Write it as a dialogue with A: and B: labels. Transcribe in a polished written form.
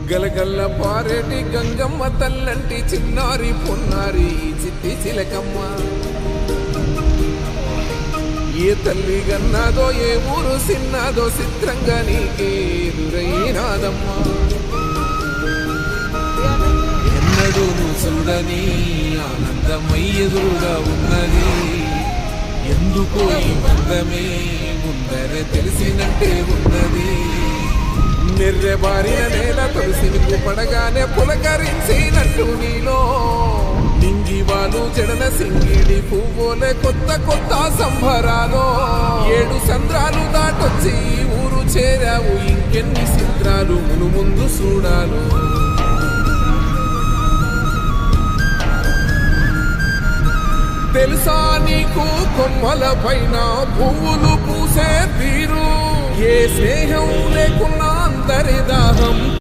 A: గలగల్ల పారేటి గంగమ్మ తల్లంటి చిన్నారి పొన్నారి చిట్టి చిలకమ్మ. ఏ తల్లి గన్నాదో ఏ ఊరు సిన్నాదో చిత్రంగా నీకే ఎదురైనాదమ్మా. ఎన్నడూ నువ్వు చూడని ఆనందమై ఎదురుగా ఉన్నది. ఎందుకో ఈ బంధమే ముందరే తెలిసినట్టే ఉన్నది. నిర్రెబారిన నేల తులసి పడగానే పులకరించినట్టు నీలో నింగివాలు జడన సింగిడి పువ్వులే కొత్త కొత్త సంబరాలో. 7 సంద్రాలు దాటొచ్చి ఊరు చేరావు, ఇంకెన్ని చిత్రాలు మును ముందు చూడాలు. తెలుసా నీకు కొమ్మల పైన పువ్వులు పూసే తీరు. ఏ స్నేహం లేకున్నా అందరి దాహం